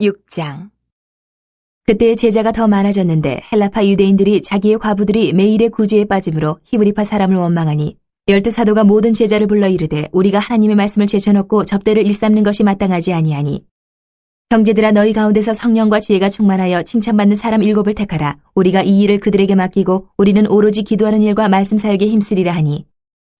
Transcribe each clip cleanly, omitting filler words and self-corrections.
6장. 그때 제자가 더 많아졌는데 헬라파 유대인들이 자기의 과부들이 매일의 구제에 빠짐으로 히브리파 사람을 원망하니 12사도가 모든 제자를 불러 이르되 우리가 하나님의 말씀을 제쳐놓고 접대를 일삼는 것이 마땅하지 아니하니 형제들아 너희 가운데서 성령과 지혜가 충만하여 칭찬받는 사람 7을 택하라. 우리가 이 일을 그들에게 맡기고 우리는 오로지 기도하는 일과 말씀 사역에 힘쓰리라 하니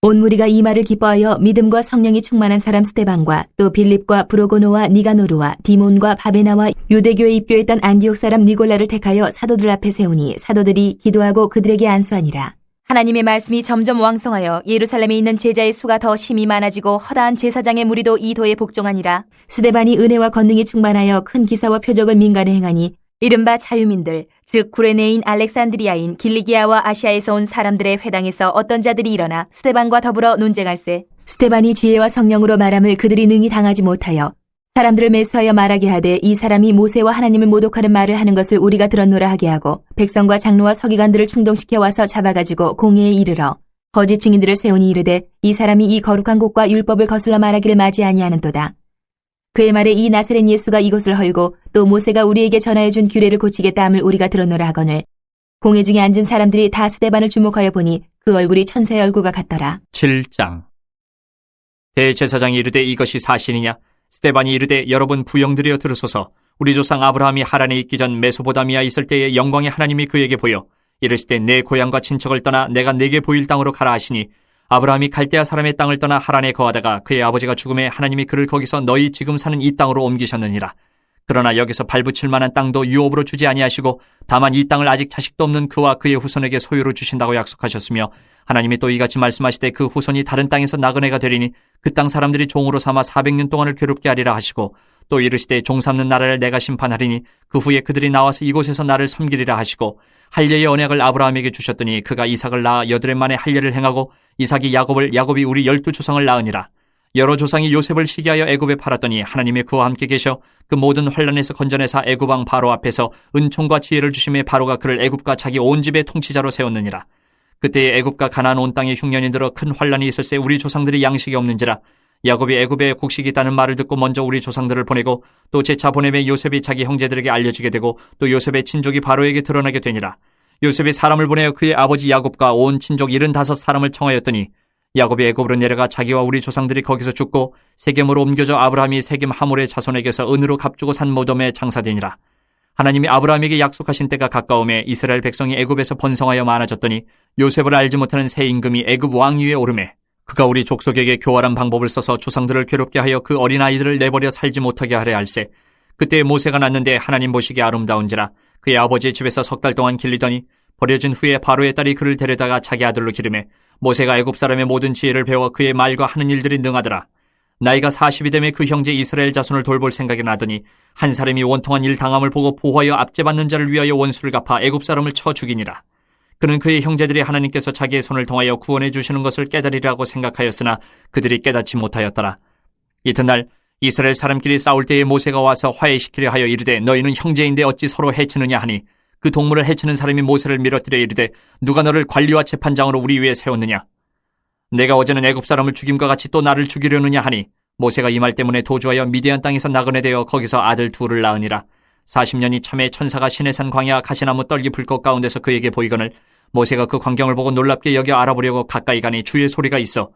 온 무리가 이 말을 기뻐하여 믿음과 성령이 충만한 사람 스데반과 또 빌립과 브로고노와 니가노르와 디몬과 바베나와 유대교에 입교했던 안디옥 사람 니골라를 택하여 사도들 앞에 세우니 사도들이 기도하고 그들에게 안수하니라. 하나님의 말씀이 점점 왕성하여 예루살렘에 있는 제자의 수가 더 심히 많아지고 허다한 제사장의 무리도 이 도에 복종하니라. 스데반이 은혜와 권능이 충만하여 큰 기사와 표적을 민간에 행하니 이른바 자유민들 즉 구레네인 알렉산드리아인 길리기아와 아시아에서 온 사람들의 회당에서 어떤 자들이 일어나 스데반과 더불어 논쟁할세. 스데반이 지혜와 성령으로 말함을 그들이 능히 당하지 못하여 사람들을 매수하여 말하게 하되 이 사람이 모세와 하나님을 모독하는 말을 하는 것을 우리가 들었노라 하게 하고 백성과 장로와 서기관들을 충동시켜 와서 잡아가지고 공회에 이르러 거짓 증인들을 세우니 이르되 이 사람이 이 거룩한 곳과 율법을 거슬러 말하기를 맞이 아니하는도다. 그의 말에 이 나사렛 예수가 이곳을 헐고 또 모세가 우리에게 전하여 준 규례를 고치겠다 함을 우리가 들었노라 하거늘 공회 중에 앉은 사람들이 다 스데반을 주목하여 보니 그 얼굴이 천사의 얼굴과 같더라. 7장. 대제사장이 이르되 이것이 사실이냐? 스데반이 이르되 여러분 부영들이여 들으소서. 우리 조상 아브라함이 하란에 있기 전 메소포다미아에 있을 때에 영광의 하나님이 그에게 보여 이르시되 내 고향과 친척을 떠나 내가 내게 보일 땅으로 가라 하시니 아브라함이 갈대아 사람의 땅을 떠나 하란에 거하다가 그의 아버지가 죽음에 하나님이 그를 거기서 너희 지금 사는 이 땅으로 옮기셨느니라. 그러나 여기서 발붙일 만한 땅도 유업으로 주지 아니하시고 다만 이 땅을 아직 자식도 없는 그와 그의 후손에게 소유로 주신다고 약속하셨으며 하나님이 또 이같이 말씀하시되 그 후손이 다른 땅에서 나그네가 되리니 그 땅 사람들이 종으로 삼아 400년 동안을 괴롭게 하리라 하시고 또 이르시되 종 삼는 나라를 내가 심판하리니 그 후에 그들이 나와서 이곳에서 나를 섬기리라 하시고 할례의 언약을 아브라함에게 주셨더니 그가 이삭을 낳아 여드렛 만에 할례를 행하고 이삭이 야곱을 야곱이 우리 12조상을 낳으니라. 여러 조상이 요셉을 시기하여 애굽에 팔았더니 하나님이 그와 함께 계셔 그 모든 환난에서 건져내사 애굽 왕 바로 앞에서 은총과 지혜를 주심에 바로가 그를 애굽과 자기 온 집의 통치자로 세웠느니라. 그때에 애굽과 가나안 온 땅에 흉년이 들어 큰 환난이 있을새 우리 조상들이 양식이 없는지라. 야곱이 애굽에 곡식이 있다는 말을 듣고 먼저 우리 조상들을 보내고 또 재차 보내매 요셉이 자기 형제들에게 알려지게 되고 또 요셉의 친족이 바로에게 드러나게 되니라. 요셉이 사람을 보내어 그의 아버지 야곱과 온 친족 75사람을 청하였더니 야곱이 애굽으로 내려가 자기와 우리 조상들이 거기서 죽고 세겜으로 옮겨져 아브라함이 세겜 하몰의 자손에게서 은으로 값주고 산 모돔에 장사되니라. 하나님이 아브라함에게 약속하신 때가 가까움에 이스라엘 백성이 애굽에서 번성하여 많아졌더니 요셉을 알지 못하는 새 임금이 애굽 왕위에 오르매 그가 우리 족속에게 교활한 방법을 써서 조상들을 괴롭게 하여 그 어린아이들을 내버려 살지 못하게 하려 할세. 그때 모세가 낳는데 하나님 보시기에 아름다운지라 그의 아버지의 집에서 3달 동안 길리더니 버려진 후에 바로의 딸이 그를 데려다가 자기 아들로 기르매 모세가 애굽 사람의 모든 지혜를 배워 그의 말과 하는 일들이 능하더라. 나이가 40이 되매 그 형제 이스라엘 자손을 돌볼 생각이 나더니 한 사람이 원통한 일 당함을 보고 보호하여 압제받는 자를 위하여 원수를 갚아 애굽 사람을 쳐 죽이니라. 그는 그의 형제들이 하나님께서 자기의 손을 통하여 구원해 주시는 것을 깨달으리라고 생각하였으나 그들이 깨닫지 못하였더라. 이튿날 이스라엘 사람끼리 싸울 때에 모세가 와서 화해시키려 하여 이르되 너희는 형제인데 어찌 서로 해치느냐 하니 그 동물을 해치는 사람이 모세를 밀어뜨려 이르되 누가 너를 관리와 재판장으로 우리 위에 세웠느냐? 내가 어제는 애굽 사람을 죽임과 같이 또 나를 죽이려느냐 하니 모세가 이 말 때문에 도주하여 미디안 땅에서 나그네 되어 거기서 아들 둘을 낳으니라. 40년이 참에 천사가 시내산 광야 가시나무 떨기 불꽃 가운데서 그에게 보이거늘 모세가 그 광경을 보고 놀랍게 여겨 알아보려고 가까이 가니 주의 소리가 있어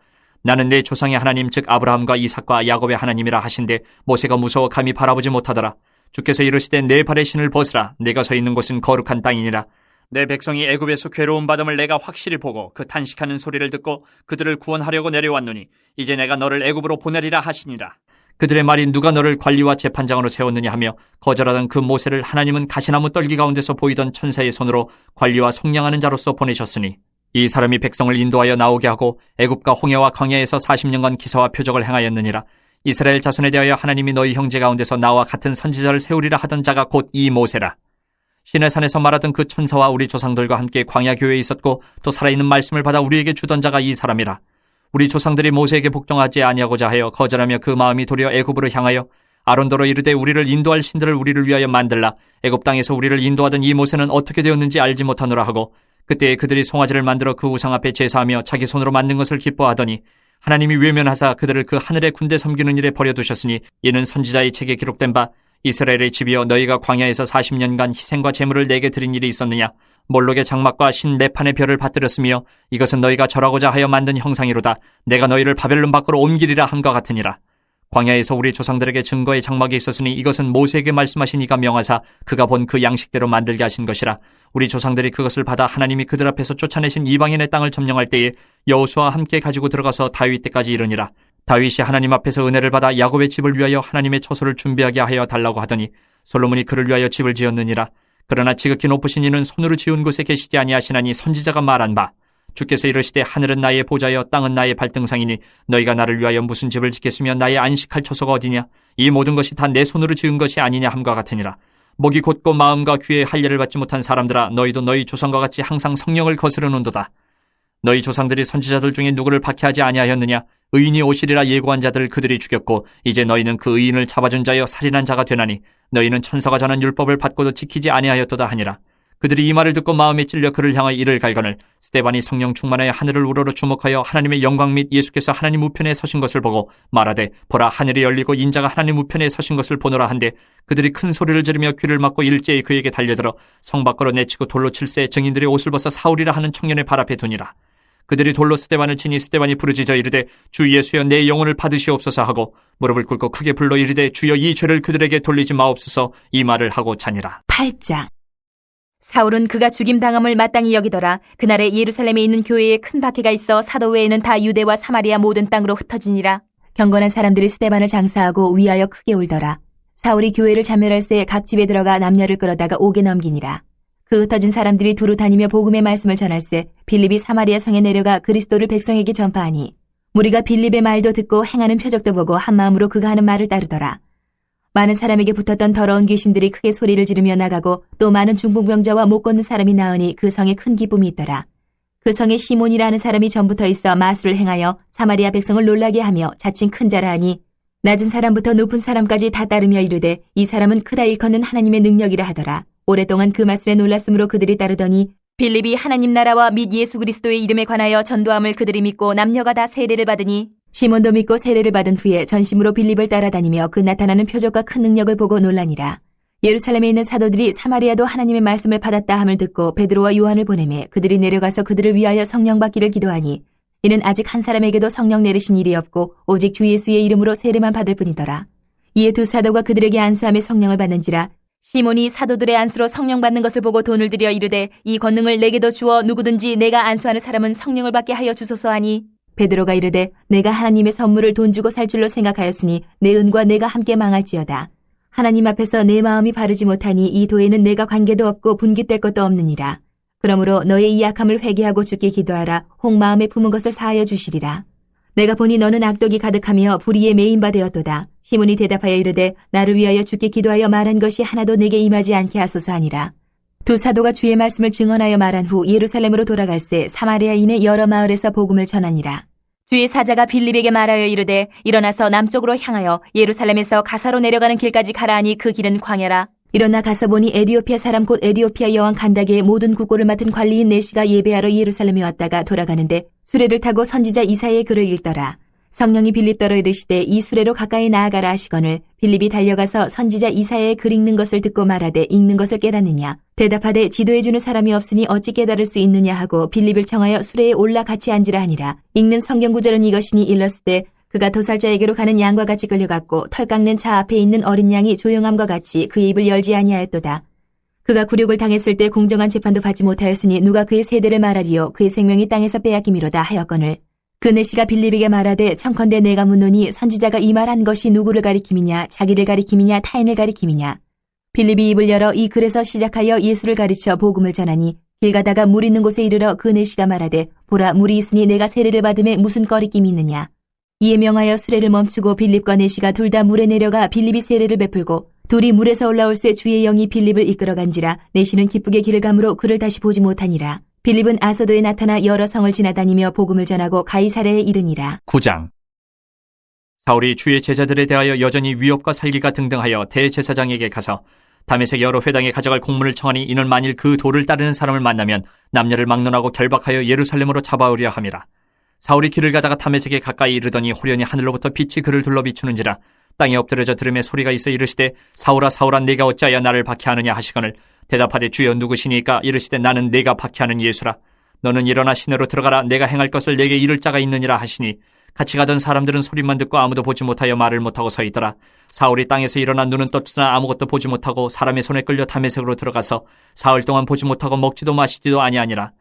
나는 내 조상의 하나님 즉 아브라함과 이삭과 야곱의 하나님이라 하신데 모세가 무서워 감히 바라보지 못하더라. 주께서 이르시되 내 발의 신을 벗으라. 내가 서 있는 곳은 거룩한 땅이니라. 내 백성이 애굽에서 괴로움 받음을 내가 확실히 보고 그 탄식하는 소리를 듣고 그들을 구원하려고 내려왔노니 이제 내가 너를 애굽으로 보내리라 하시니라. 그들의 말이 누가 너를 관리와 재판장으로 세웠느냐 하며 거절하던 그 모세를 하나님은 가시나무 떨기 가운데서 보이던 천사의 손으로 관리와 속량하는 자로서 보내셨으니 이 사람이 백성을 인도하여 나오게 하고 애굽과 홍해와 광야에서 40년간 기사와 표적을 행하였느니라. 이스라엘 자손에 대하여 하나님이 너희 형제 가운데서 나와 같은 선지자를 세우리라 하던 자가 곧 이 모세라. 시내산에서 말하던 그 천사와 우리 조상들과 함께 광야 교회에 있었고 또 살아있는 말씀을 받아 우리에게 주던 자가 이 사람이라. 우리 조상들이 모세에게 복종하지 아니하고자 하여 거절하며 그 마음이 도리어 애굽으로 향하여 아론더러 이르되 우리를 인도할 신들을 우리를 위하여 만들라. 애굽 땅에서 우리를 인도하던 이 모세는 어떻게 되었는지 알지 못하노라 하고 그때 그들이 송아지를 만들어 그 우상 앞에 제사하며 자기 손으로 만든 것을 기뻐하더니 하나님이 외면하사 그들을 그 하늘의 군대 섬기는 일에 버려두셨으니 이는 선지자의 책에 기록된 바 이스라엘의 집이여 너희가 광야에서 40년간 희생과 제물을 내게 드린 일이 있었느냐? 몰록의 장막과 신 레판의 별을 받들었으며 이것은 너희가 절하고자 하여 만든 형상이로다. 내가 너희를 바벨론 밖으로 옮기리라 함과 같으니라. 광야에서 우리 조상들에게 증거의 장막이 있었으니 이것은 모세에게 말씀하신 이가 명하사 그가 본 그 양식대로 만들게 하신 것이라. 우리 조상들이 그것을 받아 하나님이 그들 앞에서 쫓아내신 이방인의 땅을 점령할 때에 여호수아와 함께 가지고 들어가서 다윗 때까지 이르니라. 다윗이 하나님 앞에서 은혜를 받아 야곱의 집을 위하여 하나님의 처소를 준비하게 하여 달라고 하더니 솔로몬이 그를 위하여 집을 지었느니라. 그러나 지극히 높으신 이는 손으로 지은 곳에 계시지 아니하시나니 선지자가 말한 바 주께서 이르시되 하늘은 나의 보좌여 땅은 나의 발등상이니 너희가 나를 위하여 무슨 집을 짓겠으며 나의 안식할 처소가 어디냐? 이 모든 것이 다 내 손으로 지은 것이 아니냐 함과 같으니라. 목이 곧고 마음과 귀에 할례를 받지 못한 사람들아 너희도 너희 조상과 같이 항상 성령을 거스르는도다. 너희 조상들이 선지자들 중에 누구를 박해하지 아니하였느냐? 의인이 오시리라 예고한 자들을 그들이 죽였고 이제 너희는 그 의인을 잡아준 자여 살인한 자가 되나니 너희는 천사가 전한 율법을 받고도 지키지 아니하였도다 하니라. 그들이 이 말을 듣고 마음에 찔려 그를 향하여 이를 갈거늘 스데반이 성령 충만하여 하늘을 우러러 주목하여 하나님의 영광 및 예수께서 하나님 우편에 서신 것을 보고 말하되 보라 하늘이 열리고 인자가 하나님 우편에 서신 것을 보노라 한데 그들이 큰 소리를 지르며 귀를 막고 일제히 그에게 달려들어 성 밖으로 내치고 돌로 칠세 증인들의 옷을 벗어 사울이라 하는 청년의 발 앞에 두니라. 그들이 돌로 스데반을 치니 스데반이 부르짖어 이르되 주 예수여 내 영혼을 받으시옵소서 하고 무릎을 꿇고 크게 불러 이르되 주여 이 죄를 그들에게 돌리지 마옵소서 이 말을 하고 자니라. 8장. 사울은 그가 죽임당함을 마땅히 여기더라. 그날에 예루살렘에 있는 교회에 큰 박해가 있어 사도 외에는 다 유대와 사마리아 모든 땅으로 흩어지니라. 경건한 사람들이 스데반을 장사하고 위하여 크게 울더라. 사울이 교회를 참멸할새 각 집에 들어가 남녀를 끌어다가 옥에 넘기니라. 그 흩어진 사람들이 두루 다니며 복음의 말씀을 전할새 빌립이 사마리아 성에 내려가 그리스도를 백성에게 전파하니 무리가 빌립의 말도 듣고 행하는 표적도 보고 한마음으로 그가 하는 말을 따르더라. 많은 사람에게 붙었던 더러운 귀신들이 크게 소리를 지르며 나가고 또 많은 중풍병자와 못 걷는 사람이 나으니 그 성에 큰 기쁨이 있더라. 그 성에 시몬이라 하는 사람이 전부터 있어 마술을 행하여 사마리아 백성을 놀라게 하며 자칭 큰 자라 하니 낮은 사람부터 높은 사람까지 다 따르며 이르되 이 사람은 크다 일컫는 하나님의 능력이라 하더라. 오랫동안 그 말씀에 놀랐으므로 그들이 따르더니 빌립이 하나님 나라와 및 예수 그리스도의 이름에 관하여 전도함을 그들이 믿고 남녀가 다 세례를 받으니 시몬도 믿고 세례를 받은 후에 전심으로 빌립을 따라다니며 그 나타나는 표적과 큰 능력을 보고 놀라니라. 예루살렘에 있는 사도들이 사마리아도 하나님의 말씀을 받았다 함을 듣고 베드로와 요한을 보내매 그들이 내려가서 그들을 위하여 성령 받기를 기도하니 이는 아직 한 사람에게도 성령 내리신 일이 없고 오직 주 예수의 이름으로 세례만 받을 뿐이더라. 이에 두 사도가 그들에게 안수하며 성령을 받는지라. 시몬이 사도들의 안수로 성령 받는 것을 보고 돈을 들여 이르되 이 권능을 내게도 주어 누구든지 내가 안수하는 사람은 성령을 받게 하여 주소서 하니 베드로가 이르되 내가 하나님의 선물을 돈 주고 살 줄로 생각하였으니 내 은과 내가 함께 망할지어다. 하나님 앞에서 내 마음이 바르지 못하니 이 도에는 내가 관계도 없고 분깃될 것도 없느니라. 그러므로 너의 이 약함을 회개하고 주께 기도하라. 혹 마음에 품은 것을 사하여 주시리라. 내가 보니 너는 악독이 가득하며 불의에 매인 바 되었도다. 시몬이 대답하여 이르되 나를 위하여 주께 기도하여 말한 것이 하나도 내게 임하지 않게 하소서 하니라. 두 사도가 주의 말씀을 증언하여 말한 후 예루살렘으로 돌아갈새 사마리아인의 여러 마을에서 복음을 전하니라. 주의 사자가 빌립에게 말하여 이르되 일어나서 남쪽으로 향하여 예루살렘에서 가사로 내려가는 길까지 가라 하니 그 길은 광야라. 일어나 가서 보니 에디오피아 사람 곧 에디오피아 여왕 간다게의 모든 국고를 맡은 관리인 내시가 예배하러 예루살렘에 왔다가 돌아가는데 수레를 타고 선지자 이사야의 글을 읽더라. 성령이 빌립더러 이르시되 이 수레로 가까이 나아가라 하시거늘 빌립이 달려가서 선지자 이사야의 글 읽는 것을 듣고 말하되 읽는 것을 깨닫느냐. 대답하되 지도해주는 사람이 없으니 어찌 깨달을 수 있느냐 하고 빌립을 청하여 수레에 올라 같이 앉으라 하니라. 읽는 성경 구절은 이것이니 일렀으되 그가 도살자에게로 가는 양과 같이 끌려갔고 털 깎는 차 앞에 있는 어린 양이 조용함과 같이 그의 입을 열지 아니하였도다. 그가 굴욕을 당했을 때 공정한 재판도 받지 못하였으니 누가 그의 세대를 말하리요. 그의 생명이 땅에서 빼앗김이로다 하였거늘 그 내시가 빌립에게 말하되 청컨대 내가 묻노니 선지자가 이 말한 것이 누구를 가리킴이냐 자기를 가리킴이냐 타인을 가리킴이냐. 빌립이 입을 열어 이 글에서 시작하여 예수를 가르쳐 복음을 전하니 길 가다가 물 있는 곳에 이르러 그 내시가 말하되 보라 물이 있으니 내가 세례를 받음에 무슨 꺼리낌이 있느냐. 이에 명하여 수레를 멈추고 빌립과 내시가 둘 다 물에 내려가 빌립이 세례를 베풀고 둘이 물에서 올라올새 주의 영이 빌립을 이끌어간지라. 내시는 기쁘게 길을 가므로 그를 다시 보지 못하니라. 빌립은 아소도에 나타나 여러 성을 지나다니며 복음을 전하고 가이사랴에 이르니라. 9장. 사울이 주의 제자들에 대하여 여전히 위협과 살기가 등등하여 대제사장에게 가서 다메섹 여러 회당에 가져갈 공문을 청하니 이는 만일 그 도를 따르는 사람을 만나면 남녀를 막론하고 결박하여 예루살렘으로 잡아오려 함이라. 사울이 길을 가다가 다메섹에 가까이 이르더니 호련히 하늘로부터 빛이 그를 둘러 비추는지라. 땅에 엎드려져 들음에 소리가 있어 이르시되 사울아 사울아 네가 어찌하여 나를 박해하느냐 하시거늘 대답하되 주여 누구시니까 이르시되 나는 네가 박해하는 예수라. 너는 일어나 시내로 들어가라. 내가 행할 것을 내게 이를 자가 있느니라 하시니 같이 가던 사람들은 소리만 듣고 아무도 보지 못하여 말을 못하고 서 있더라. 사울이 땅에서 일어나 눈은 떴으나 아무것도 보지 못하고 사람의 손에 끌려 다메섹으로 들어가서 사흘 동안 보지 못하고 먹지도 마시지도 아니하니라.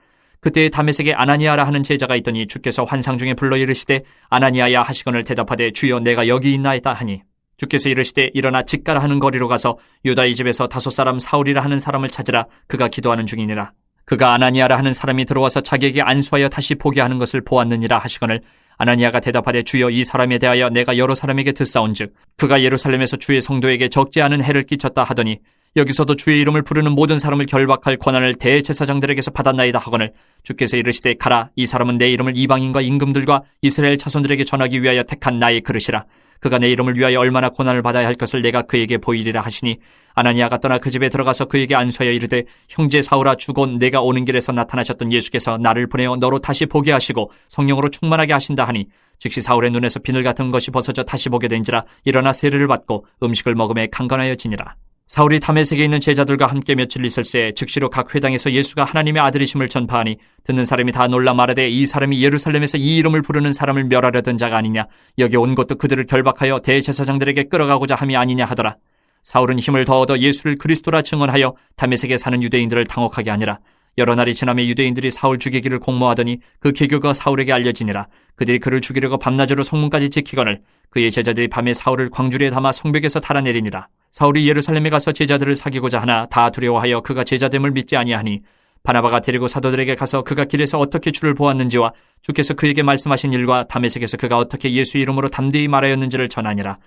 그때에 다메섹에 아나니아라 하는 제자가 있더니 주께서 환상 중에 불러 이르시되 아나니아야 하시거늘 대답하되 주여 내가 여기 있나이다 하니 주께서 이르시되 일어나 직가라 하는 거리로 가서 유다의 집에서 5 사람 사울이라 하는 사람을 찾으라. 그가 기도하는 중이니라. 그가 아나니아라 하는 사람이 들어와서 자기에게 안수하여 다시 보게 하는 것을 보았느니라 하시거늘 아나니아가 대답하되 주여 이 사람에 대하여 내가 여러 사람에게 듣사온즉 그가 예루살렘에서 주의 성도에게 적지 않은 해를 끼쳤다 하더니 여기서도 주의 이름을 부르는 모든 사람을 결박할 권한을 대제사장들에게서 받았나이다 하거늘 주께서 이르시되 가라. 이 사람은 내 이름을 이방인과 임금들과 이스라엘 자손들에게 전하기 위하여 택한 나의 그릇이라. 그가 내 이름을 위하여 얼마나 고난을 받아야 할 것을 내가 그에게 보이리라 하시니 아나니아가 떠나 그 집에 들어가서 그에게 안수하여 이르되 형제 사울아 주곧 내가 오는 길에서 나타나셨던 예수께서 나를 보내어 너로 다시 보게 하시고 성령으로 충만하게 하신다 하니 즉시 사울의 눈에서 비늘 같은 것이 벗어져 다시 보게 된지라. 일어나 세례를 받고 음식을 먹음에 강건하여 지니라. 사울이 다메섹에 있는 제자들과 함께 며칠 있을새 즉시로 각 회당에서 예수가 하나님의 아들이심을 전파하니 듣는 사람이 다 놀라 말하되 이 사람이 예루살렘에서 이 이름을 부르는 사람을 멸하려던 자가 아니냐. 여기 온 것도 그들을 결박하여 대제사장들에게 끌어가고자 함이 아니냐 하더라. 사울은 힘을 더 얻어 예수를 그리스도라 증언하여 다메섹에 사는 유대인들을 당혹하게 하니라. 여러 날이 지나며 유대인들이 사울 죽이기를 공모하더니 그 계교가 사울에게 알려지니라. 그들이 그를 죽이려고 밤낮으로 성문까지 지키거늘 그의 제자들이 밤에 사울을 광주리에 담아 성벽에서 달아내리니라. 사울이 예루살렘에 가서 제자들을 사귀고자 하나 다 두려워하여 그가 제자됨을 믿지 아니하니 바나바가 데리고 사도들에게 가서 그가 길에서 어떻게 주를 보았는지와 주께서 그에게 말씀하신 일과 다메섹에서 그가 어떻게 예수 이름으로 담대히 말하였는지를 전하니라.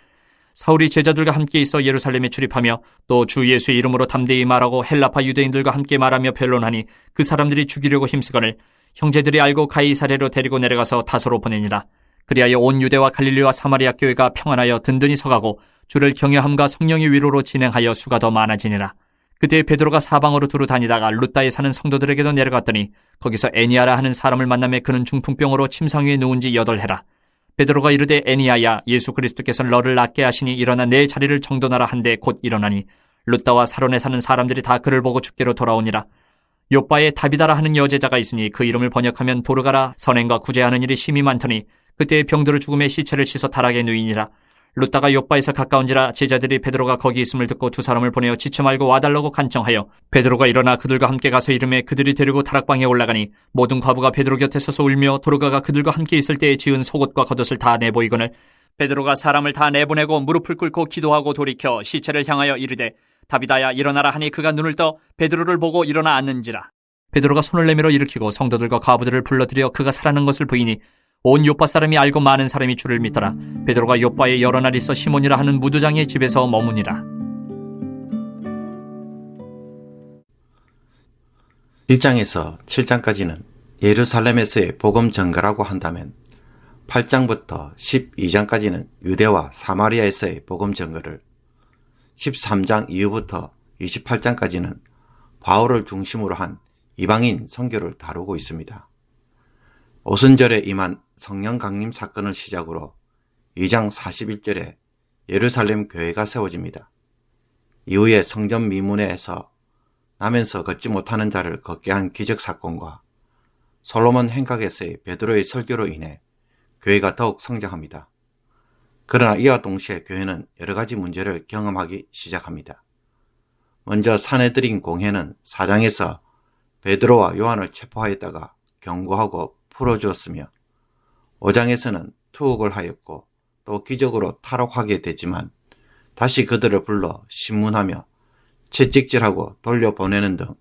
사울이 제자들과 함께 있어 예루살렘에 출입하며 또 주 예수의 이름으로 담대히 말하고 헬라파 유대인들과 함께 말하며 변론하니 그 사람들이 죽이려고 힘쓰거늘 형제들이 알고 가이사랴로 데리고 내려가서 다소로 보내니라. 그리하여 온 유대와 갈릴리와 사마리아 교회가 평안하여 든든히 서가고 주를 경외함과 성령의 위로로 진행하여 수가 더 많아지니라. 그때 베드로가 사방으로 두루 다니다가 룻다에 사는 성도들에게도 내려갔더니 거기서 애니아라 하는 사람을 만나매 그는 중풍병으로 침상 위에 누운 지 8해라. 베드로가 이르되 애니아야 예수 그리스도께서 너를 낫게 하시니 일어나 내 자리를 정돈하라 한데 곧 일어나니 룻다와 사론에 사는 사람들이 다 그를 보고 죽게로 돌아오니라. 요바에 다비다라 하는 여제자가 있으니 그 이름을 번역하면 도르가라. 선행과 구제하는 일이 심히 많더니 그때 병들어 죽음의 시체를 씻어 타락에 누이니라. 룻다가 요바에서 가까운지라 제자들이 베드로가 거기 있음을 듣고 2 사람을 보내어 지체 말고 와달라고 간청하여 베드로가 일어나 그들과 함께 가서 이르매 그들이 데리고 다락방에 올라가니 모든 과부가 베드로 곁에 서서 울며 도르가가 그들과 함께 있을 때에 지은 속옷과 겉옷을 다 내보이거늘 베드로가 사람을 다 내보내고 무릎을 꿇고 기도하고 돌이켜 시체를 향하여 이르되 다비다야 일어나라 하니 그가 눈을 떠 베드로를 보고 일어나 앉는지라. 베드로가 손을 내밀어 일으키고 성도들과 과부들을 불러들여 그가 살아난 것을 보이니 온 요파 사람이 알고 많은 사람이 주를 믿더라. 베드로가 요파에 여러 날 있어 시몬이라 하는 무두장의 집에서 머무니라. 1장에서 7장까지는 예루살렘에서의 복음 전가라고 한다면 8장부터 12장까지는 유대와 사마리아에서의 복음 전가를 13장 이후부터 28장까지는 바울을 중심으로 한 이방인 선교를 다루고 있습니다. 오순절에 임한 성령 강림 사건을 시작으로 2장 41절에 예루살렘 교회가 세워집니다. 이후에 성전 미문에서 나면서 걷지 못하는 자를 걷게 한 기적 사건과 솔로몬 행각에서의 베드로의 설교로 인해 교회가 더욱 성장합니다. 그러나 이와 동시에 교회는 여러 가지 문제를 경험하기 시작합니다. 먼저 사내들인 공회는 4장에서 베드로와 요한을 체포하였다가 경고하고 풀어주었으며 5장에서는 투옥을 하였고 또 기적으로 탈옥하게 되지만 다시 그들을 불러 신문하며 채찍질하고 돌려보내는 등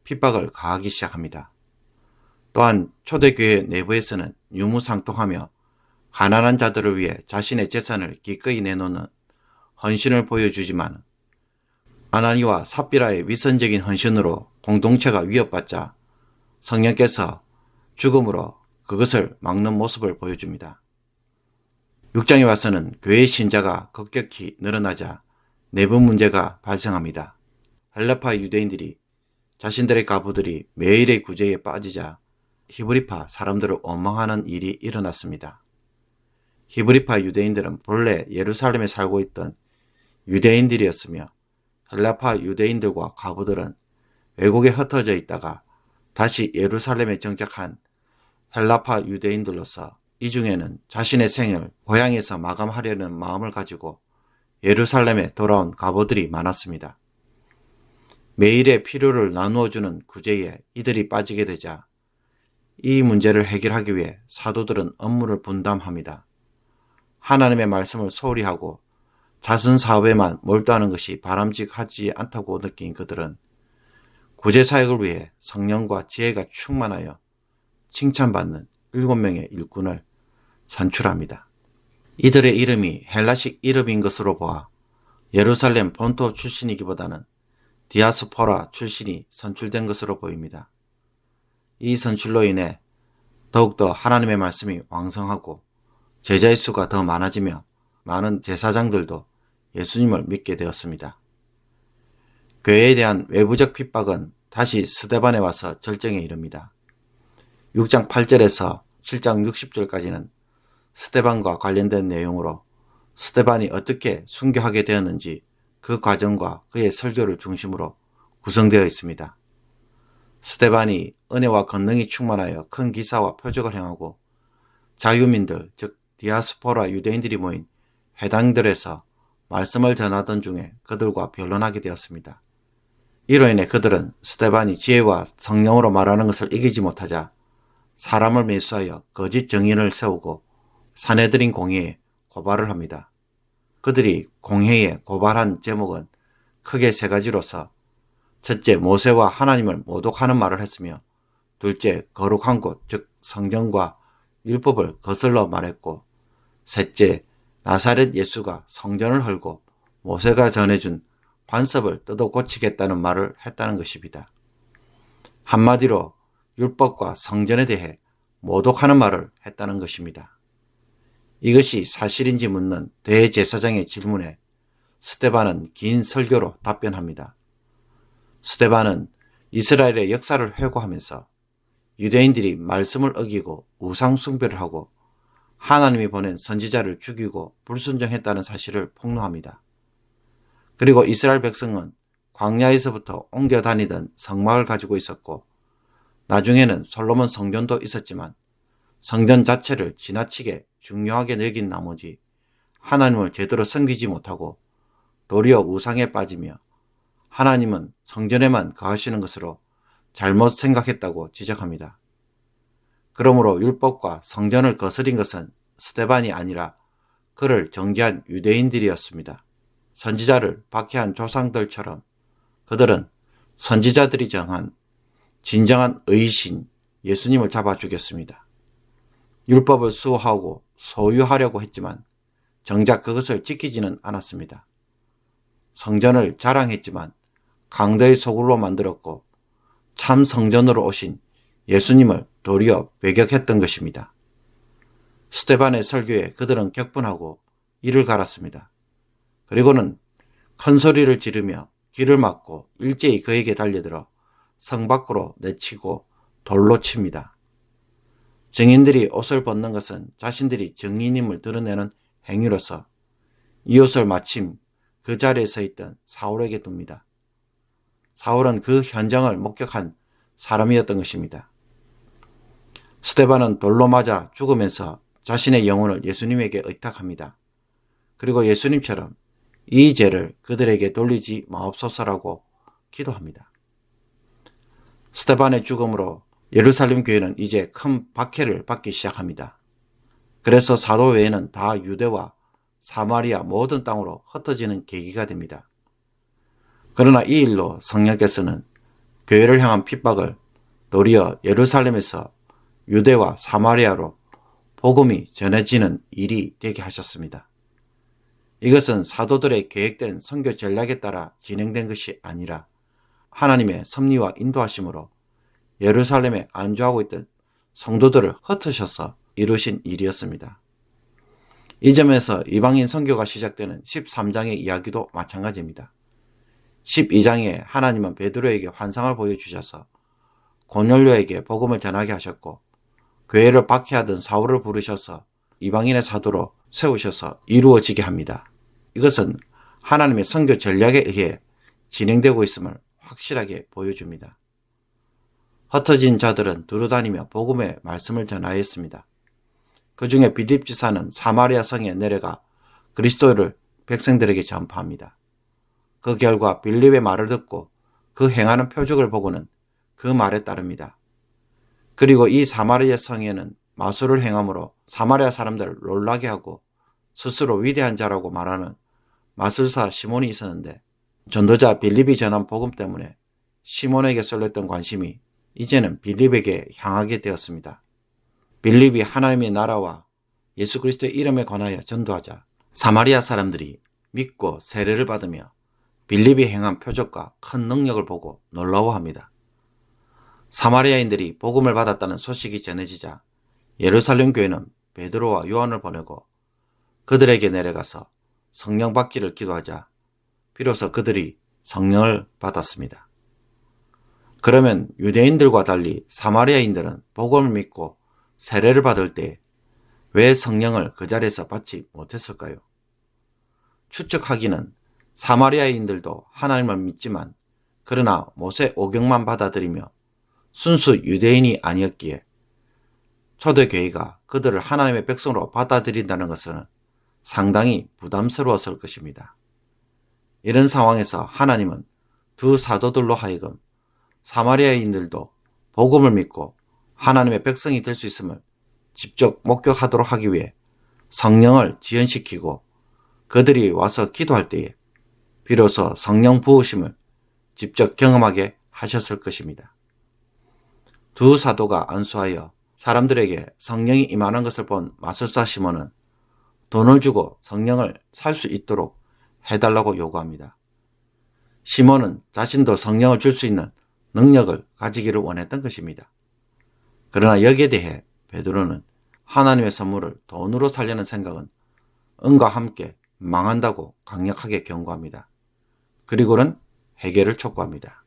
핍박을 가하기 시작합니다. 또한 초대교회 내부에서는 유무상통하며 가난한 자들을 위해 자신의 재산을 기꺼이 내놓는 헌신을 보여주지만 아나니와 삽비라의 위선적인 헌신으로 공동체가 위협받자 성령께서 죽음으로 그것을 막는 모습을 보여줍니다. 6장에 와서는 교회의 신자가 급격히 늘어나자 내부 문제가 발생합니다. 헬라파 유대인들이 자신들의 과부들이 매일의 구제에 빠지자 히브리파 사람들을 원망하는 일이 일어났습니다. 히브리파 유대인들은 본래 예루살렘에 살고 있던 유대인들이었으며 헬라파 유대인들과 과부들은 외국에 흩어져 있다가 다시 예루살렘에 정착한 헬라파 유대인들로서 이 중에는 자신의 생을 고향에서 마감하려는 마음을 가지고 예루살렘에 돌아온 과부들이 많았습니다. 매일의 필요를 나누어주는 구제에 이들이 빠지게 되자 이 문제를 해결하기 위해 사도들은 업무를 분담합니다. 하나님의 말씀을 소홀히 하고 자선 사업에만 몰두하는 것이 바람직하지 않다고 느낀 그들은 구제 사역을 위해 성령과 지혜가 충만하여 칭찬받는 7명의 일꾼을 선출합니다. 이들의 이름이 헬라식 이름인 것으로 보아 예루살렘 본토 출신이기보다는 디아스포라 출신이 선출된 것으로 보입니다. 이 선출로 인해 더욱더 하나님의 말씀이 왕성하고 제자의 수가 더 많아지며 많은 제사장들도 예수님을 믿게 되었습니다. 교회에 대한 외부적 핍박은 다시 스데반에 와서 절정에 이릅니다. 6장 8절에서 7장 60절까지는 스데반과 관련된 내용으로 스데반이 어떻게 순교하게 되었는지 그 과정과 그의 설교를 중심으로 구성되어 있습니다. 스데반이 은혜와 권능이 충만하여 큰 기사와 표적을 행하고 자유민들, 즉 디아스포라 유대인들이 모인 회당들에서 말씀을 전하던 중에 그들과 변론하게 되었습니다. 이로 인해 그들은 스데반이 지혜와 성령으로 말하는 것을 이기지 못하자 사람을 매수하여 거짓 정인을 세우고 사내들인 공회에 고발을 합니다. 그들이 공회에 고발한 제목은 크게 세 가지로서 첫째, 모세와 하나님을 모독하는 말을 했으며 둘째, 거룩한 곳, 즉 성경과 율법을 거슬러 말했고 셋째, 나사렛 예수가 성전을 헐고 모세가 전해준 관습을 뜯어 고치겠다는 말을 했다는 것입니다. 한마디로 율법과 성전에 대해 모독하는 말을 했다는 것입니다. 이것이 사실인지 묻는 대제사장의 질문에 스데반은 긴 설교로 답변합니다. 스데반은 이스라엘의 역사를 회고하면서 유대인들이 말씀을 어기고 우상 숭배를 하고 하나님이 보낸 선지자를 죽이고 불순종했다는 사실을 폭로합니다. 그리고 이스라엘 백성은 광야에서부터 옮겨 다니던 성막을 가지고 있었고 나중에는 솔로몬 성전도 있었지만 성전 자체를 지나치게 중요하게 여긴 나머지 하나님을 제대로 섬기지 못하고 도리어 우상에 빠지며 하나님은 성전에만 거하시는 것으로 잘못 생각했다고 지적합니다. 그러므로 율법과 성전을 거스린 것은 스데반이 아니라 그를 정죄한 유대인들이었습니다. 선지자를 박해한 조상들처럼 그들은 선지자들이 정한 진정한 의신 예수님을 잡아 죽였습니다. 율법을 수호하고 소유하려고 했지만 정작 그것을 지키지는 않았습니다. 성전을 자랑했지만 강도의 소굴로 만들었고 참 성전으로 오신 예수님을 도리어 배격했던 것입니다. 스데반의 설교에 그들은 격분하고 이를 갈았습니다. 그리고는 큰 소리를 지르며 길을 막고 일제히 그에게 달려들어 성 밖으로 내치고 돌로 칩니다. 증인들이 옷을 벗는 것은 자신들이 증인임을 드러내는 행위로서 이 옷을 마침 그 자리에 서 있던 사울에게 둡니다. 사울은 그 현장을 목격한 사람이었던 것입니다. 스데반은 돌로 맞아 죽으면서 자신의 영혼을 예수님에게 의탁합니다. 그리고 예수님처럼 이 죄를 그들에게 돌리지 마옵소서라고 기도합니다. 스데반의 죽음으로 예루살렘 교회는 이제 큰 박해를 받기 시작합니다. 그래서 사도 외에는 다 유대와 사마리아 모든 땅으로 흩어지는 계기가 됩니다. 그러나 이 일로 성령께서는 교회를 향한 핍박을 도리어 예루살렘에서 유대와 사마리아로 복음이 전해지는 일이 되게 하셨습니다. 이것은 사도들의 계획된 선교 전략에 따라 진행된 것이 아니라 하나님의 섭리와 인도하심으로 예루살렘에 안주하고 있던 성도들을 흩으셔서 이루신 일이었습니다. 이 점에서 이방인 선교가 시작되는 13장의 이야기도 마찬가지입니다. 12장에 하나님은 베드로에게 환상을 보여주셔서 고넬료에게 복음을 전하게 하셨고 교회를 박해하던 사울을 부르셔서 이방인의 사도로 세우셔서 이루어지게 합니다. 이것은 하나님의 선교 전략에 의해 진행되고 있음을 확실하게 보여줍니다. 흩어진 자들은 두루다니며 복음의 말씀을 전하였습니다. 그 중에 빌립 지사는 사마리아 성에 내려가 그리스도를 백성들에게 전파합니다. 그 결과 빌립의 말을 듣고 그 행하는 표적을 보고는 그 말에 따릅니다. 그리고 이 사마리아 성에는 마술을 행함으로 사마리아 사람들을 놀라게 하고 스스로 위대한 자라고 말하는 마술사 시몬이 있었는데, 전도자 빌립이 전한 복음 때문에 시몬에게 쏠렸던 관심이 이제는 빌립에게 향하게 되었습니다. 빌립이 하나님의 나라와 예수 그리스도의 이름에 관하여 전도하자 사마리아 사람들이 믿고 세례를 받으며 빌립이 행한 표적과 큰 능력을 보고 놀라워합니다. 사마리아인들이 복음을 받았다는 소식이 전해지자 예루살렘 교회는 베드로와 요한을 보내고 그들에게 내려가서 성령 받기를 기도하자 비로소 그들이 성령을 받았습니다. 그러면 유대인들과 달리 사마리아인들은 복음을 믿고 세례를 받을 때 왜 성령을 그 자리에서 받지 못했을까요? 추측하기는 사마리아인들도 하나님을 믿지만 그러나 모세 오경만 받아들이며 순수 유대인이 아니었기에 초대교회가 그들을 하나님의 백성으로 받아들인다는 것은 상당히 부담스러웠을 것입니다. 이런 상황에서 하나님은 두 사도들로 하여금 사마리아인들도 복음을 믿고 하나님의 백성이 될 수 있음을 직접 목격하도록 하기 위해 성령을 지연시키고 그들이 와서 기도할 때에 비로소 성령 부으심을 직접 경험하게 하셨을 것입니다. 두 사도가 안수하여 사람들에게 성령이 임하는 것을 본 마술사 시몬은 돈을 주고 성령을 살 수 있도록 해달라고 요구합니다. 시몬은 자신도 성령을 줄 수 있는 능력을 가지기를 원했던 것입니다. 그러나 여기에 대해 베드로는 하나님의 선물을 돈으로 살려는 생각은 은과 함께 망한다고 강력하게 경고합니다. 그리고는 회개를 촉구합니다.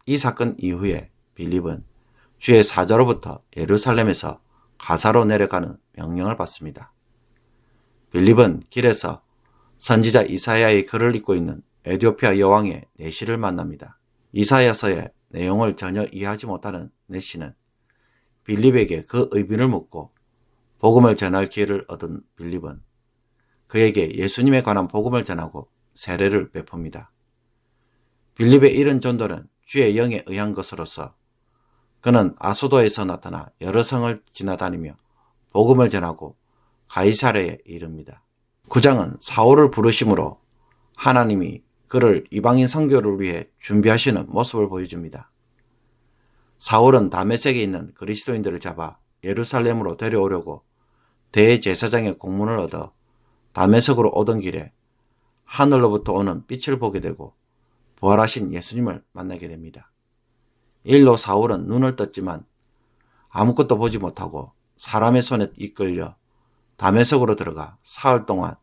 이 사건 이후에 빌립은 주의 사자로부터 예루살렘에서 가사로 내려가는 명령을 받습니다. 빌립은 길에서 선지자 이사야의 글을 읽고 있는 에티오피아 여왕의 내시를 만납니다. 이사야서의 내용을 전혀 이해하지 못하는 내시는 빌립에게 그 의미를 묻고 복음을 전할 기회를 얻은 빌립은 그에게 예수님에 관한 복음을 전하고 세례를 베풉니다. 빌립의 이런 전도는 주의 영에 의한 것으로서 그는 아소도에서 나타나 여러 성을 지나다니며 복음을 전하고 가이사랴에 이릅니다. 9장은 사울을 부르심으로 하나님이 그를 이방인 선교를 위해 준비하시는 모습을 보여줍니다. 사울은 다메섹에 있는 그리스도인들을 잡아 예루살렘으로 데려오려고 대제사장의 공문을 얻어 다메섹으로 오던 길에 하늘로부터 오는 빛을 보게 되고 부활하신 예수님을 만나게 됩니다. 일로 사울은 눈을 떴지만 아무것도 보지 못하고 사람의 손에 이끌려 다메섹으로 들어가 사흘 동안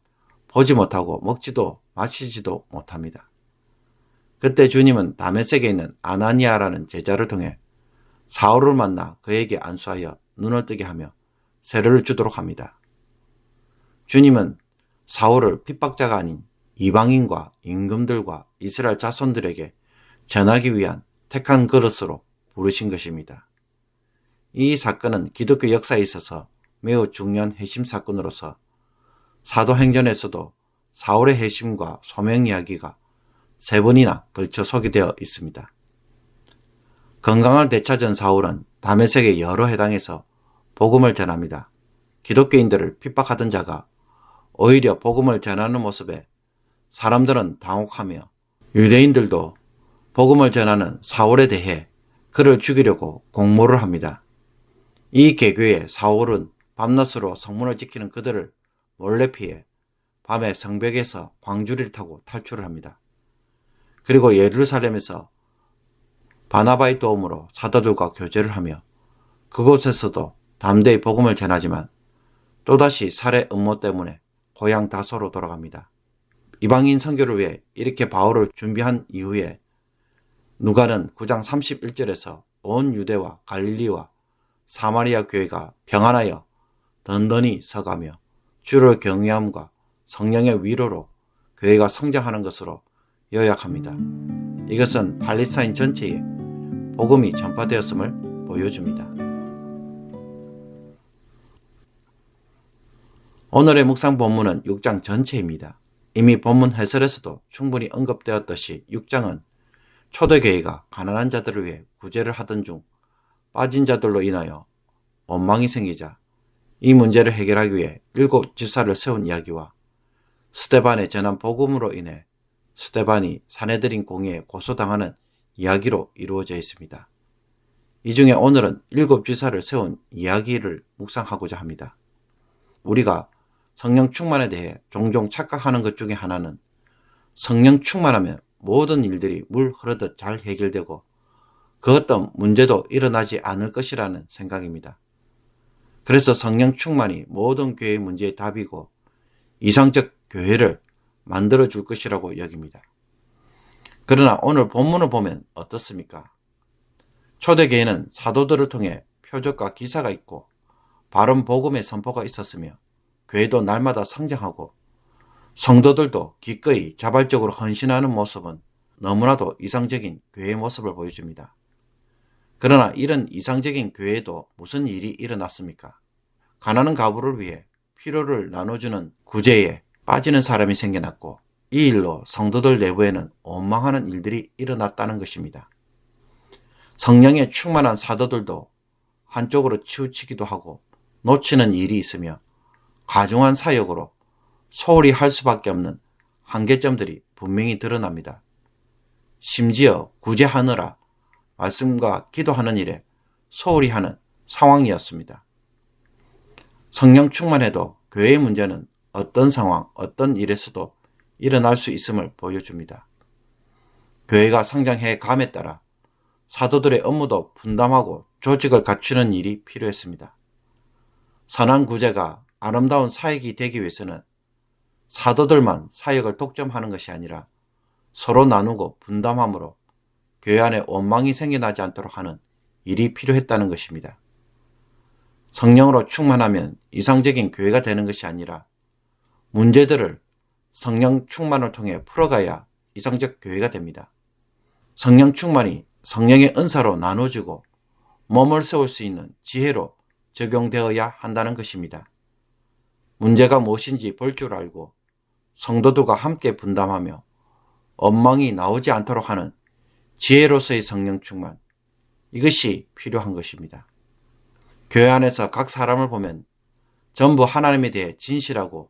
보지 못하고 먹지도 마시지도 못합니다. 그때 주님은 다메섹에 있는 아나니아라는 제자를 통해 사울을 만나 그에게 안수하여 눈을 뜨게 하며 세례를 주도록 합니다. 주님은 사울을 핍박자가 아닌 이방인과 임금들과 이스라엘 자손들에게 전하기 위한 택한 그릇으로 부르신 것입니다. 이 사건은 기독교 역사에 있어서 매우 중요한 회심 사건으로서 사도행전에서도 사울의 회심과 소명 이야기가 3번이나 걸쳐 소개되어 있습니다. 건강을 되찾은 사울은 다메섹의 여러 회당에서 복음을 전합니다. 기독교인들을 핍박하던 자가 오히려 복음을 전하는 모습에 사람들은 당혹하며 유대인들도 복음을 전하는 사울에 대해 그를 죽이려고 공모를 합니다. 이 계교에 사울은 밤낮으로 성문을 지키는 그들을 몰래 피해 밤에 성벽에서 광주리를 타고 탈출을 합니다. 그리고 예루살렘에서 바나바의 도움으로 사도들과 교제를 하며 그곳에서도 담대히 복음을 전하지만 또다시 살해 음모 때문에 고향 다소로 돌아갑니다. 이방인 선교를 위해 이렇게 바울을 준비한 이후에 누가는 9장 31절에서 온 유대와 갈릴리와 사마리아 교회가 평안하여 든든히 서가며 주를 경외함과 성령의 위로로 교회가 성장하는 것으로 요약합니다. 이것은 팔레스타인 전체에 복음이 전파되었음을 보여줍니다. 오늘의 묵상 본문은 6장 전체입니다. 이미 본문 해설에서도 충분히 언급되었듯이 6장은 초대교회가 가난한 자들을 위해 구제를 하던 중 빠진 자들로 인하여 원망이 생기자 이 문제를 해결하기 위해 7 집사를 세운 이야기와 스데반의 전한 복음으로 인해 스데반이 사내들인 공의에 고소당하는 이야기로 이루어져 있습니다. 이 중에 오늘은 7 집사를 세운 이야기를 묵상하고자 합니다. 우리가 성령 충만에 대해 종종 착각하는 것 중에 하나는 성령 충만하면 모든 일들이 물 흐르듯 잘 해결되고 그 어떤 문제도 일어나지 않을 것이라는 생각입니다. 그래서 성령 충만이 모든 교회의 문제의 답이고 이상적 교회를 만들어 줄 것이라고 여깁니다. 그러나 오늘 본문을 보면 어떻습니까? 초대교회는 사도들을 통해 표적과 기사가 있고 바른 복음의 선포가 있었으며 교회도 날마다 성장하고 성도들도 기꺼이 자발적으로 헌신하는 모습은 너무나도 이상적인 교회의 모습을 보여줍니다. 그러나 이런 이상적인 교회에도 무슨 일이 일어났습니까? 가난한 가부를 위해 필요를 나눠주는 구제에 빠지는 사람이 생겨났고 이 일로 성도들 내부에는 원망하는 일들이 일어났다는 것입니다. 성령에 충만한 사도들도 한쪽으로 치우치기도 하고 놓치는 일이 있으며 가중한 사역으로 소홀히 할 수밖에 없는 한계점들이 분명히 드러납니다. 심지어 구제하느라 말씀과 기도하는 일에 소홀히 하는 상황이었습니다. 성령 충만해도 교회의 문제는 어떤 상황, 어떤 일에서도 일어날 수 있음을 보여줍니다. 교회가 성장해 감에 따라 사도들의 업무도 분담하고 조직을 갖추는 일이 필요했습니다. 선한 구제가 아름다운 사역이 되기 위해서는 사도들만 사역을 독점하는 것이 아니라 서로 나누고 분담함으로 교회 안에 원망이 생겨나지 않도록 하는 일이 필요했다는 것입니다. 성령으로 충만하면 이상적인 교회가 되는 것이 아니라 문제들을 성령 충만을 통해 풀어가야 이상적 교회가 됩니다. 성령 충만이 성령의 은사로 나눠주고 몸을 세울 수 있는 지혜로 적용되어야 한다는 것입니다. 문제가 무엇인지 볼 줄 알고 성도들과 함께 분담하며 원망이 나오지 않도록 하는 지혜로서의 성령 충만, 이것이 필요한 것입니다. 교회 안에서 각 사람을 보면 전부 하나님에 대해 진실하고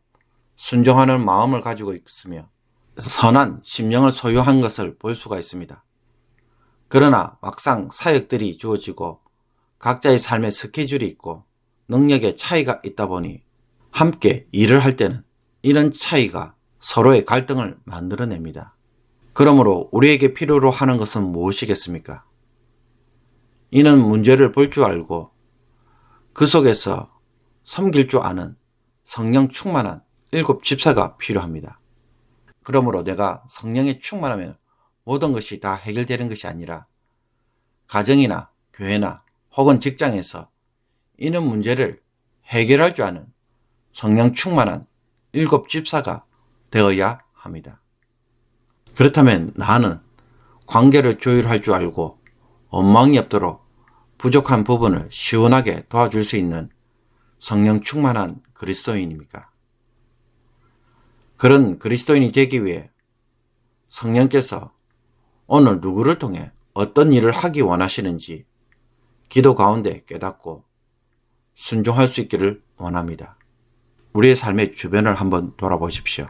순종하는 마음을 가지고 있으며 선한 심령을 소유한 것을 볼 수가 있습니다. 그러나 막상 사역들이 주어지고 각자의 삶의 스케줄이 있고 능력의 차이가 있다 보니 함께 일을 할 때는 이런 차이가 서로의 갈등을 만들어냅니다. 그러므로 우리에게 필요로 하는 것은 무엇이겠습니까? 이는 문제를 볼 줄 알고 그 속에서 섬길 줄 아는 성령 충만한 7 집사가 필요합니다. 그러므로 내가 성령에 충만하면 모든 것이 다 해결되는 것이 아니라 가정이나 교회나 혹은 직장에서 이런 문제를 해결할 줄 아는 성령 충만한 7 집사가 되어야 합니다. 그렇다면 나는 관계를 조율할 줄 알고 원망이 없도록 부족한 부분을 시원하게 도와줄 수 있는 성령 충만한 그리스도인입니까? 그런 그리스도인이 되기 위해 성령께서 오늘 누구를 통해 어떤 일을 하기 원하시는지 기도 가운데 깨닫고 순종할 수 있기를 원합니다. 우리의 삶의 주변을 한번 돌아보십시오.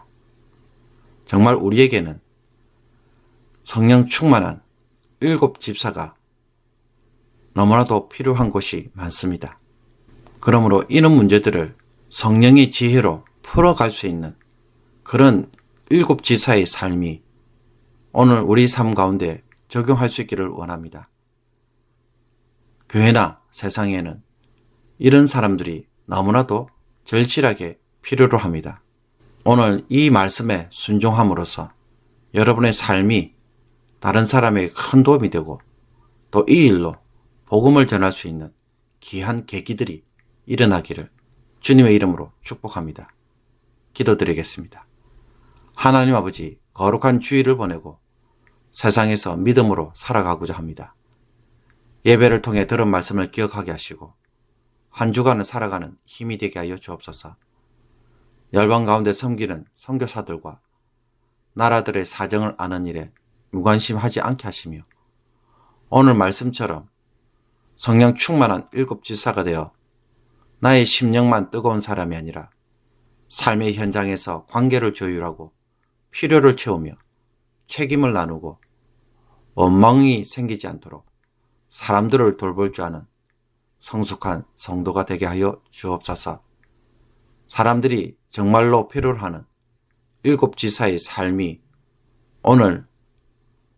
정말 우리에게는 성령 충만한 7 집사가 너무나도 필요한 곳이 많습니다. 그러므로 이런 문제들을 성령의 지혜로 풀어갈 수 있는 그런 7 지사의 삶이 오늘 우리 삶 가운데 적용할 수 있기를 원합니다. 교회나 세상에는 이런 사람들이 너무나도 절실하게 필요로 합니다. 오늘 이 말씀에 순종함으로써 여러분의 삶이 다른 사람에게 큰 도움이 되고 또 이 일로 복음을 전할 수 있는 귀한 계기들이 일어나기를 주님의 이름으로 축복합니다. 기도드리겠습니다. 하나님 아버지, 거룩한 주일을 보내고 세상에서 믿음으로 살아가고자 합니다. 예배를 통해 들은 말씀을 기억하게 하시고 한 주간을 살아가는 힘이 되게 하여 주옵소서. 열방 가운데 섬기는 선교사들과 나라들의 사정을 아는 일에 무관심하지 않게 하시며 오늘 말씀처럼 성령 충만한 일곱 지사가 되어 나의 심령만 뜨거운 사람이 아니라 삶의 현장에서 관계를 조율하고 필요를 채우며 책임을 나누고 원망이 생기지 않도록 사람들을 돌볼 줄 아는 성숙한 성도가 되게 하여 주옵소서. 사람들이 정말로 필요로 하는 일곱 지사의 삶이 오늘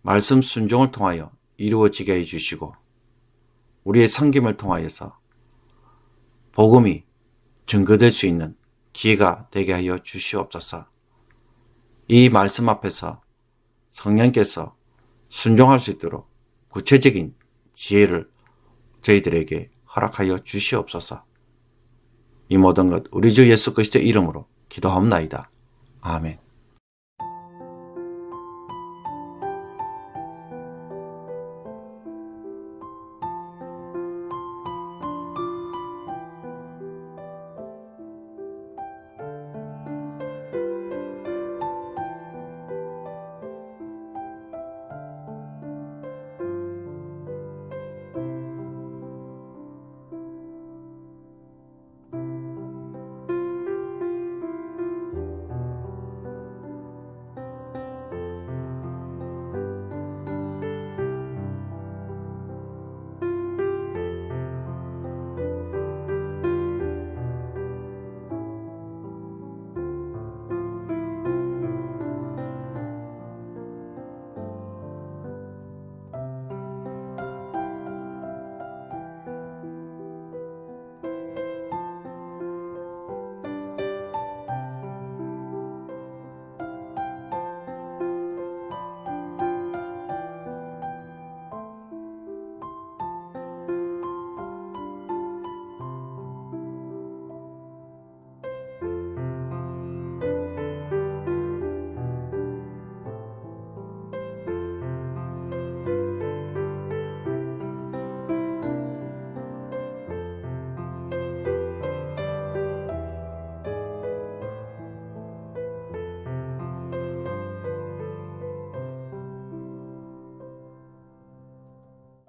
말씀 순종을 통하여 이루어지게 해주시고 우리의 섬김을 통하여서 복음이 증거될 수 있는 기회가 되게 하여 주시옵소서. 이 말씀 앞에서 성령께서 순종할 수 있도록 구체적인 지혜를 저희들에게 허락하여 주시옵소서. 이 모든 것 우리 주 예수 그리스도의 이름으로 기도하옵나이다. 아멘.